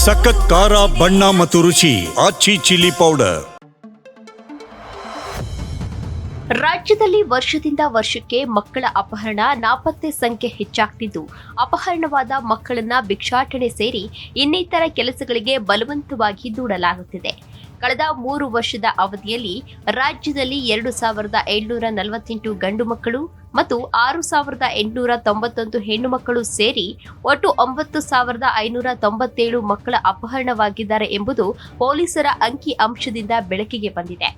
ಸಖತ್ ಖಾರ ಬಣ್ಣ ಮತ್ತು ರುಚಿ ಆಚಿ ಚಿಲ್ಲಿ ಪೌಡರ್. ರಾಜ್ಯದಲ್ಲಿ ವರ್ಷದಿಂದ ವರ್ಷಕ್ಕೆ ಮಕ್ಕಳ ಅಪಹರಣ ನಾಪತ್ತೆ ಸಂಖ್ಯೆ ಹೆಚ್ಚಾಗ್ತಿದ್ದು, ಅಪಹರಣವಾದ ಮಕ್ಕಳನ್ನ ಭಿಕ್ಷಾಟನೆ ಸೇರಿ ಇನ್ನಿತರ ಕೆಲಸಗಳಿಗೆ ಬಲವಂತವಾಗಿ ದೂಡಲಾಗುತ್ತಿದೆ. ಕಳೆದ 3 ವರ್ಷದ ಅವಧಿಯಲ್ಲಿ ರಾಜ್ಯದಲ್ಲಿ 2,748 ಗಂಡು ಮಕ್ಕಳು ಮತ್ತು 6,891 ಹೆಣ್ಣು ಮಕ್ಕಳು ಸೇರಿ ಒಟ್ಟು 9,597 ಮಕ್ಕಳ ಅಪಹರಣವಾಗಿದ್ದಾರೆ ಎಂಬುದು ಪೊಲೀಸರ ಅಂಕಿ ಅಂಶದಿಂದ ಬೆಳಕಿಗೆ ಬಂದಿದೆ.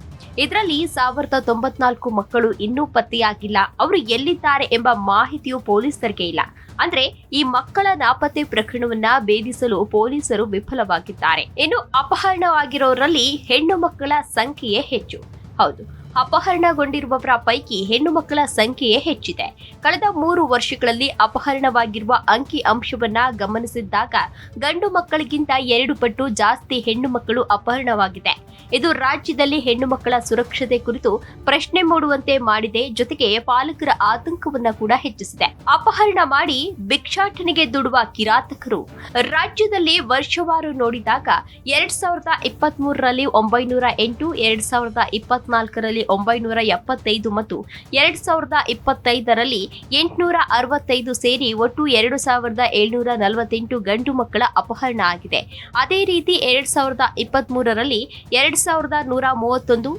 ಇದರಲ್ಲಿ 1,094 ಮಕ್ಕಳು ಇನ್ನೂ ಪತ್ತೆಯಾಗಿಲ್ಲ. ಅವರು ಎಲ್ಲಿದ್ದಾರೆ ಎಂಬ ಮಾಹಿತಿಯು ಪೊಲೀಸರಿಗೆ ಇಲ್ಲ. ಅಂದ್ರೆ ಈ ಮಕ್ಕಳ ನಾಪತ್ತೆ ಪ್ರಕರಣವನ್ನ ಭೇದಿಸಲು ಪೊಲೀಸರು ವಿಫಲವಾಗಿದ್ದಾರೆ. ಇನ್ನು ಅಪಹರಣವಾಗಿರೋರಲ್ಲಿ ಹೆಣ್ಣು ಮಕ್ಕಳ ಸಂಖ್ಯೆಯೇ ಹೆಚ್ಚು. ಹೌದು, ಅಪಹರಣಗೊಂಡಿರುವವರ ಪೈಕಿ ಹೆಣ್ಣು ಮಕ್ಕಳ ಸಂಖ್ಯೆಯೇ ಹೆಚ್ಚಿದೆ. ಕಳೆದ 3 ವರ್ಷಗಳಲ್ಲಿ ಅಪಹರಣವಾಗಿರುವ ಅಂಕಿ ಅಂಶವನ್ನ ಗಮನಿಸಿದಾಗ ಗಂಡು ಮಕ್ಕಳಿಗಿಂತ 2 ಪಟ್ಟು ಜಾಸ್ತಿ ಹೆಣ್ಣು ಮಕ್ಕಳು ಅಪಹರಣವಾಗಿದೆ. ಇದು ರಾಜ್ಯದಲ್ಲಿ ಹೆಣ್ಣು ಮಕ್ಕಳ ಸುರಕ್ಷತೆ ಕುರಿತು ಪ್ರಶ್ನೆ ಮೂಡುವಂತೆ ಮಾಡಿದೆ. ಜೊತೆಗೆ ಪಾಲಕರ ಆತಂಕವನ್ನ ಕೂಡ ಹೆಚ್ಚಿಸಿದೆ. ಅಪಹರಣ ಮಾಡಿ ಭಿಕ್ಷಾಟನೆಗೆ ದುಡುವ ಕಿರಾತಕರು ರಾಜ್ಯದಲ್ಲಿ ವರ್ಷವಾರು ನೋಡಿದಾಗ 2023ರಲ್ಲಿ 908, 2024ರಲ್ಲಿ 975 ಮತ್ತು 2025ರಲ್ಲಿ 865 ಸೇರಿ ಒಟ್ಟು 2,748 ಗಂಡು ಮಕ್ಕಳ ಅಪಹರಣ ಆಗಿದೆ. ಅದೇ ರೀತಿ 2023ರಲ್ಲಿ 2,131,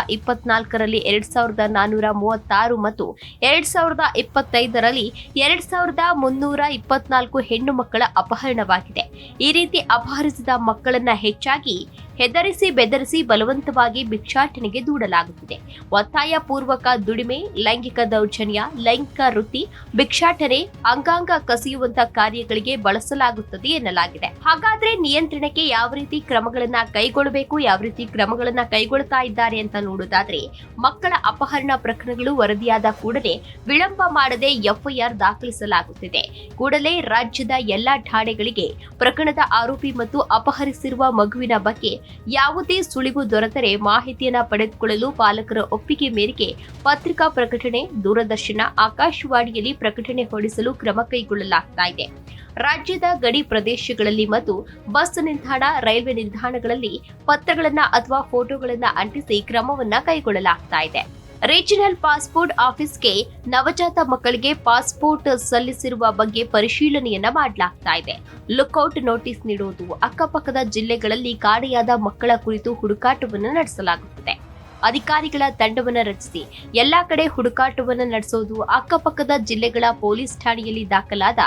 2024ರಲ್ಲಿ 2,436 ಮತ್ತು 2025ರಲ್ಲಿ 2,324 ಹೆಣ್ಣು ಮಕ್ಕಳ ಅಪಹರಣವಾಗಿದೆ. ಈ ರೀತಿ ಅಪಹರಿಸಿದ ಮಕ್ಕಳನ್ನ ಹೆಚ್ಚಾಗಿ ಹೆದರಿಸಿ ಬೆದರಿಸಿ ಬಲವಂತವಾಗಿ ಭಿಕ್ಷಾಟನೆಗೆ ದೂಡಲಾಗುತ್ತಿದೆ. ಒತ್ತಾಯ ಪೂರ್ವಕ ದುಡಿಮೆ, ಲೈಂಗಿಕ ದೌರ್ಜನ್ಯ, ಲೈಂಗಿಕ ವೃತ್ತಿ, ಭಿಕ್ಷಾಟನೆ, ಅಂಗಾಂಗ ಕಸಿಯುವಂತ ಕಾರ್ಯಗಳಿಗೆ ಬಳಸಲಾಗುತ್ತದೆ ಎನ್ನಲಾಗಿದೆ. ಹಾಗಾದ್ರೆ ನಿಯಂತ್ರಣಕ್ಕೆ ಯಾವ ರೀತಿ ಕ್ರಮಗಳನ್ನ ಕೈಗೊಳ್ಳಬೇಕು, ಯಾವ ರೀತಿ ಕ್ರಮಗಳನ್ನ ಕೈಗೊಳ್ತಾ ಇದ್ದಾರೆ ಅಂತ ನೋಡೋದಾದ್ರೆ, ಮಕ್ಕಳ ಅಪಹರಣ ಪ್ರಕರಣಗಳು ವರದಿಯಾದ ಕೂಡಲೇ ವಿಳಂಬ ಮಾಡದೆ ಎಫ್ಐಆರ್ ದಾಖಲಿಸಲಾಗುತ್ತಿದೆ. ಕೂಡಲೇ ರಾಜ್ಯದ ಎಲ್ಲಾ ಠಾಣೆಗಳಿಗೆ ಪ್ರಕರಣದ ಆರೋಪಿ ಮತ್ತು ಅಪಹರಿಸಿರುವ ಮಗುವಿನ ಬಗ್ಗೆ ಯಾವುದೇ ಸುಳಿವು ದೊರೆತರೆ ಮಾಹಿತಿಯನ್ನ ಪಡೆದುಕೊಳ್ಳಲು ಪಾಲಕರ ಒಪ್ಪಿಗೆ ಮೇರೆಗೆ ಪತ್ರಿಕಾ ಪ್ರಕಟಣೆ, ದೂರದರ್ಶನ, ಆಕಾಶವಾಣಿಯಲ್ಲಿ ಪ್ರಕಟಣೆ ಹೊರಡಿಸಲು ಕ್ರಮ ಕೈಗೊಳ್ಳಲಾಗ್ತಾ ಇದೆ. ರಾಜ್ಯದ ಗಡಿ ಪ್ರದೇಶಗಳಲ್ಲಿ ಮತ್ತು ಬಸ್ ನಿಲ್ದಾಣ, ರೈಲ್ವೆ ನಿಲ್ದಾಣಗಳಲ್ಲಿ ಪತ್ರಗಳನ್ನ ಅಥವಾ ಫೋಟೋಗಳನ್ನ ಅಂಟಿಸಿ ಕ್ರಮವನ್ನ ಕೈಗೊಳ್ಳಲಾಗ್ತಾ ಇದೆ. ರೀಜನಲ್ ಪಾಸ್ಪೋರ್ಟ್ ಆಫೀಸ್ಗೆ ನವಜಾತ ಮಕ್ಕಳಿಗೆ ಪಾಸ್ಪೋರ್ಟ್ ಸಲ್ಲಿಸಿರುವ ಬಗ್ಗೆ ಪರಿಶೀಲನೆಯನ್ನ ಮಾಡಲಾಗ್ತಾ ಇದೆ. ಲುಕ್ಔಟ್ ನೋಟಿಸ್ ನೀಡುವುದು, ಅಕ್ಕಪಕ್ಕದ ಜಿಲ್ಲೆಗಳಲ್ಲಿ ಕಾಣೆಯಾದ ಮಕ್ಕಳ ಕುರಿತು ಹುಡುಕಾಟವನ್ನು ನಡೆಸಲಾಗುತ್ತದೆ. ಅಧಿಕಾರಿಗಳ ತಂಡವನ್ನು ರಚಿಸಿ ಎಲ್ಲಾ ಕಡೆ ಹುಡುಕಾಟವನ್ನು ನಡೆಸೋದು, ಅಕ್ಕಪಕ್ಕದ ಜಿಲ್ಲೆಗಳ ಪೊಲೀಸ್ ಠಾಣೆಯಲ್ಲಿ ದಾಖಲಾದ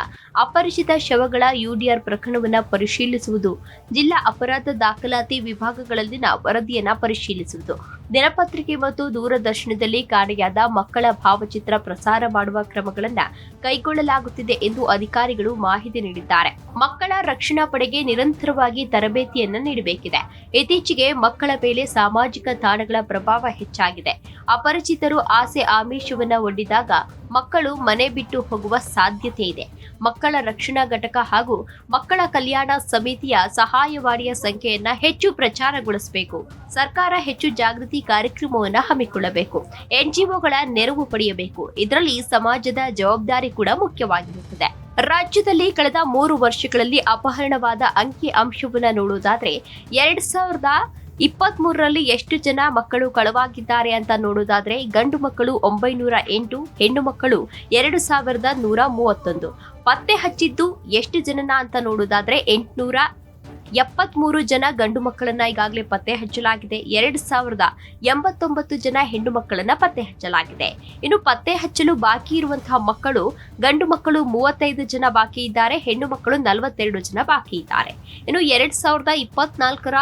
ಅಪರಿಚಿತ ಶವಗಳ ಯುಡಿಆರ್ ಪ್ರಕರಣವನ್ನು ಪರಿಶೀಲಿಸುವುದು, ಜಿಲ್ಲಾ ಅಪರಾಧ ದಾಖಲಾತಿ ವಿಭಾಗಗಳಲ್ಲಿನ ವರದಿಯನ್ನ ಪರಿಶೀಲಿಸುವುದು, ದಿನಪತ್ರಿಕೆ ಮತ್ತು ದೂರದರ್ಶನದಲ್ಲಿ ಕಾಣೆಯಾದ ಮಕ್ಕಳ ಭಾವಚಿತ್ರ ಪ್ರಸಾರ ಮಾಡುವ ಕ್ರಮಗಳನ್ನು ಕೈಗೊಳ್ಳಲಾಗುತ್ತಿದೆ ಎಂದು ಅಧಿಕಾರಿಗಳು ಮಾಹಿತಿ ನೀಡಿದ್ದಾರೆ. ಮಕ್ಕಳ ರಕ್ಷಣಾ ಪಡೆಗೆ ನಿರಂತರವಾಗಿ ತರಬೇತಿಯನ್ನ ನೀಡಬೇಕಿದೆ. ಇತ್ತೀಚೆಗೆ ಮಕ್ಕಳ ಮೇಲೆ ಸಾಮಾಜಿಕ ತಾಣಗಳ ಪ್ರಭಾವ ಹೆಚ್ಚಾಗಿದೆ. ಅಪರಿಚಿತರು ಆಸೆ ಆಮಿಷವನ್ನ ಒಡ್ಡಿದಾಗ ಮಕ್ಕಳು ಮನೆ ಬಿಟ್ಟು ಹೋಗುವ ಸಾಧ್ಯತೆ ಇದೆ. ಮಕ್ಕಳ ರಕ್ಷಣಾ ಘಟಕ ಹಾಗೂ ಮಕ್ಕಳ ಕಲ್ಯಾಣ ಸಮಿತಿಯ ಸಹಾಯವಾಣಿಯ ಸಂಖ್ಯೆಯನ್ನ ಹೆಚ್ಚು ಪ್ರಚಾರಗೊಳಿಸಬೇಕು. ಸರ್ಕಾರ ಹೆಚ್ಚು ಜಾಗೃತಿ ಕಾರ್ಯಕ್ರಮವನ್ನ ಹಮ್ಮಿಕೊಳ್ಳಬೇಕು. ಎನ್ಜಿಒಗಳ ನೆರವು ಪಡೆಯಬೇಕು. ಇದರಲ್ಲಿ ಸಮಾಜದ ಜವಾಬ್ದಾರಿ ಕೂಡ ಮುಖ್ಯವಾಗಿರುತ್ತದೆ. ರಾಜ್ಯದಲ್ಲಿ ಕಳೆದ 3 ವರ್ಷಗಳಲ್ಲಿ ಅಪಹರಣವಾದ ಅಂಕಿ ಅಂಶವನ್ನ ನೋಡೋದಾದ್ರೆ 2023ರಲ್ಲಿ ಎಷ್ಟು ಜನ ಮಕ್ಕಳು ಕಳವಾಗಿದ್ದಾರೆ ಅಂತ ನೋಡೋದಾದ್ರೆ ಗಂಡು ಮಕ್ಕಳು 908, ಹೆಣ್ಣು ಮಕ್ಕಳು 2,131. ಪತ್ತೆ ಹಚ್ಚಿದ್ದು ಎಷ್ಟು ಜನನ ಅಂತ ನೋಡೋದಾದ್ರೆ 873 ಜನ ಗಂಡು ಮಕ್ಕಳನ್ನ ಈಗಾಗಲೇ ಪತ್ತೆ ಹಚ್ಚಲಾಗಿದೆ. 2,089 ಜನ ಹೆಣ್ಣು ಮಕ್ಕಳನ್ನ ಪತ್ತೆ ಹಚ್ಚಲಾಗಿದೆ. ಇನ್ನು ಪತ್ತೆ ಹಚ್ಚಲು ಬಾಕಿ ಇರುವಂತಹ ಮಕ್ಕಳು, ಗಂಡು ಮಕ್ಕಳು 35 ಜನ ಬಾಕಿ ಇದ್ದಾರೆ, ಹೆಣ್ಣು ಮಕ್ಕಳು 42 ಜನ ಬಾಕಿ ಇದ್ದಾರೆ. ಇನ್ನು 2024ರ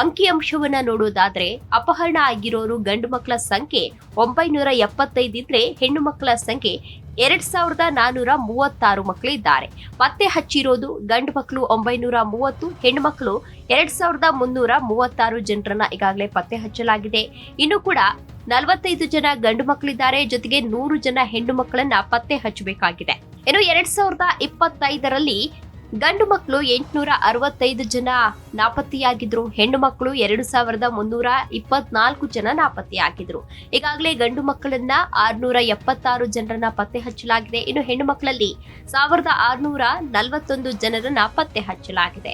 ಅಂಕಿಅಂಶವನ್ನ ನೋಡೋದಾದ್ರೆ ಅಪಹರಣ ಆಗಿರೋರು ಗಂಡು ಮಕ್ಕಳ ಸಂಖ್ಯೆ 975 ಇದ್ರೆ ಹೆಣ್ಣು ಮಕ್ಕಳ ಸಂಖ್ಯೆ 2,436 ಮಕ್ಕಳಿದ್ದಾರೆ. ಪತ್ತೆ ಹಚ್ಚಿರೋದು ಗಂಡು ಮಕ್ಕಳು 930, ಹೆಣ್ಣು ಮಕ್ಕಳು 2,336 ಜನರನ್ನ ಈಗಾಗಲೇ ಪತ್ತೆ ಹಚ್ಚಲಾಗಿದೆ. ಇನ್ನು ಕೂಡ 45 ಜನ ಗಂಡು ಮಕ್ಕಳಿದ್ದಾರೆ, ಜೊತೆಗೆ 100 ಜನ ಹೆಣ್ಣು ಮಕ್ಕಳನ್ನ ಪತ್ತೆ ಹಚ್ಚಬೇಕಾಗಿದೆ. ಇನ್ನು 2025ರಲ್ಲಿ ಗಂಡು ಮಕ್ಕಳು 865 ಜನ ನಾಪತ್ತೆಯಾಗಿದ್ರು, ಹೆಣ್ಣು ಮಕ್ಕಳು 2,324 ಜನ ನಾಪತ್ತೆಯಾಗಿದ್ರು. ಈಗಾಗಲೇ ಗಂಡು ಮಕ್ಕಳನ್ನ 676 ಜನರನ್ನ ಪತ್ತೆ ಹಚ್ಚಲಾಗಿದೆ. ಇನ್ನು ಹೆಣ್ಣು ಮಕ್ಕಳಲ್ಲಿ 1,641 ಜನರನ್ನ ಪತ್ತೆ ಹಚ್ಚಲಾಗಿದೆ.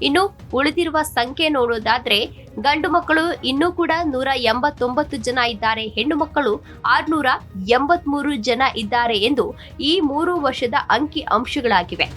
ಇನ್ನು ಉಳಿದಿರುವ ಸಂಖ್ಯೆ ನೋಡೋದಾದ್ರೆ ಗಂಡು ಮಕ್ಕಳು ಇನ್ನೂ ಕೂಡ 189 ಜನ ಇದ್ದಾರೆ, ಹೆಣ್ಣು ಮಕ್ಕಳು 683 ಜನ ಇದ್ದಾರೆ ಎಂದು ಈ 3 ವರ್ಷದ ಅಂಕಿ ಅಂಶಗಳಾಗಿವೆ.